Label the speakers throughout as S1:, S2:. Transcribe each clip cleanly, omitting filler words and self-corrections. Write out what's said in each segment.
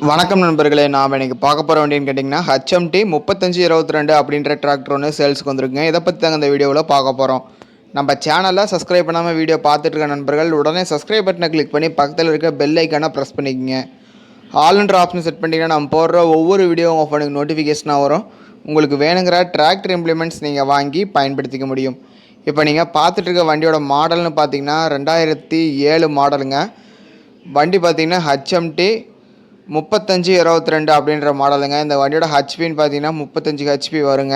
S1: வணக்கம் நண்பர்களே, நாம் இன்றைக்கி பார்க்க போகிற வண்டின்னு கேட்டிங்கன்னா HMT 3522 அப்படின்ற டிராக்டர் ஒன்று சேல்ஸுக்கு வந்துருக்குங்க. இதை பற்றி தாங்க இந்த வீடியோவில் பார்க்க போகிறோம். நம்ம சேனலில் சப்ஸ்கிரைப் பண்ணாமல் வீடியோ பார்த்துட்டு இருக்க நண்பர்கள் உடனே சப்ஸ்கிரைப் பட்டனை கிளிக் பண்ணி பக்கத்தில் இருக்க பெல் ஐக்கானை ப்ரெஸ் பண்ணிக்கோங்க. ஆல்ன்ற ஆப்ஷன் செட் பண்ணிங்கன்னா நம்ம போடுற ஒவ்வொரு வீடியோ உங்கள் ஃபோனுக்கு நோட்டிஃபிகேஷனாக வரும். உங்களுக்கு வேணுங்கிற டிராக்டர் இம்ப்ளிமெண்ட்ஸ் நீங்கள் வாங்கி பயன்படுத்திக்க முடியும். இப்போ நீங்கள் பார்த்துட்டு இருக்க வண்டியோட மாடல்னு பார்த்தீங்கன்னா 2007 மாடலுங்க. வண்டி பார்த்தீங்கன்னா HMT 3522 அப்படின்ற மாடலுங்க. இந்த வண்டியோட ஹெச்பின்னு பார்த்தீங்கன்னா 35 ஹெச்பி வருங்க.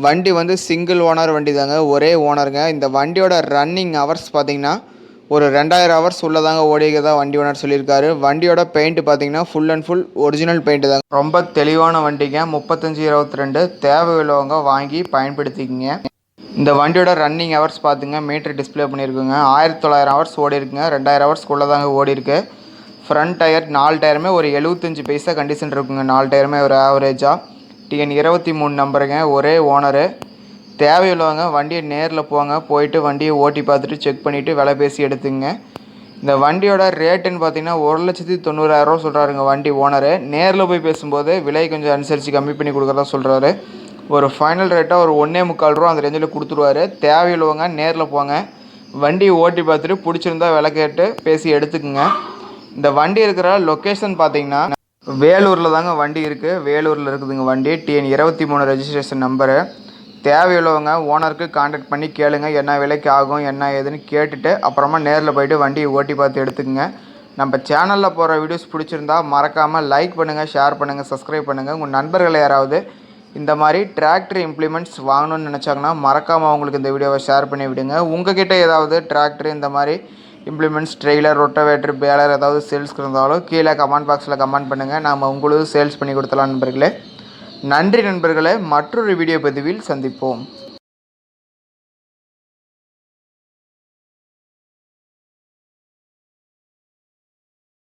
S1: வண்டி வந்து சிங்கிள் ஓனர் வண்டி தாங்க, ஒரே ஓனருங்க. இந்த வண்டியோட ரன்னிங் ஹவர்ஸ் பார்த்தீங்கன்னா ஒரு 2000 ஹவர்ஸ் உள்ளதாங்க ஓடிக்கிறதா வண்டி ஓனர் சொல்லியிருக்காரு. வண்டியோட பெயிண்ட் பார்த்தீங்கன்னா full and full original paint தாங்க. ரொம்ப தெளிவான வண்டிங்க. 3522 தேவை உள்ளவங்க வாங்கி பயன்படுத்திக்கிங்க. இந்த வண்டியோட ரன்னிங் ஹவர்ஸ் பார்த்துங்க, மீட்டர் டிஸ்பிளே பண்ணியிருக்குங்க. 1900 ஹவர்ஸ் ஓடி இருக்குங்க. 2000 ஹவர்ஸ்க்குள்ளே தாங்க ஓடி இருக்கு. ஃப்ரண்ட் டயர் 4 டயருமே ஒரு 75 பைசா கண்டிஷன் இருக்குங்க. 4 டயருமே ஒரு ஆவரேஜாக. TN 23 நம்பருங்க, ஒரே ஓனரு. தேவையுள்ளவங்க வண்டியை நேரில் போங்க, போயிட்டு வண்டியை ஓட்டி பார்த்துட்டு செக் பண்ணிவிட்டு விலை பேசி எடுத்துங்க. இந்த வண்டியோட ரேட்டுன்னு பார்த்தீங்கன்னா 1,90,000 சொல்கிறாருங்க வண்டி ஓனரு. நேரில் போய் பேசும்போது விலை கொஞ்சம் அனுசரித்து கம்மி பண்ணி கொடுக்குறதா சொல்கிறாரு. ஒரு ஃபைனல் ரேட்டாக ஒரு 1,45,000 அந்த ரேஞ்சில் கொடுத்துருவாரு. தேவையுள்ளவங்க நேரில் போங்க, வண்டியை ஓட்டி பார்த்துட்டு பிடிச்சிருந்தா விலை கேட்டு பேசி எடுத்துக்குங்க. இந்த வண்டி இருக்கிற லொக்கேஷன் பார்த்தீங்கன்னா வேலூரில் தாங்க வண்டி இருக்குது. வேலூரில் இருக்குதுங்க வண்டி. TN 23 registration number. தேவையுள்ளவங்க ஓனருக்கு கான்டாக்ட் பண்ணி கேளுங்க, என்ன விலைக்கு ஆகும் என்ன ஏதுன்னு கேட்டுட்டு அப்புறமா நேரில் போய்ட்டு வண்டியை ஓட்டி பார்த்து எடுத்துக்கங்க. நம்ம சேனலில் போகிற வீடியோஸ் பிடிச்சிருந்தா மறக்காமல் லைக் பண்ணுங்கள், ஷேர் பண்ணுங்கள், சப்ஸ்கிரைப் பண்ணுங்கள். உங்கள் நண்பர்கள் யாராவது இந்த மாதிரி டிராக்டர் இம்ப்ளிமெண்ட்ஸ் வாங்கணும்னு நினச்சாங்கன்னா மறக்காமல் அவங்களுக்கு இந்த வீடியோவை ஷேர் பண்ணி விடுங்க. உங்ககிட்ட ஏதாவது டிராக்டர் இந்த மாதிரி இம்ப்ளிமெண்ட்ஸ், ட்ரெய்லர், ரொட்டவேட்டர், பேலர் ஏதாவது சேல்ஸ்க்கு இருந்தாலும் கீழே கமெண்ட் பாக்ஸில் கமெண்ட் பண்ணுங்கள். நாம் உங்களுக்கு சேல்ஸ் பண்ணி கொடுத்தலாம் நண்பர்களே. நன்றி நண்பர்களே. மற்றொரு வீடியோ பதிவில் சந்திப்போம்.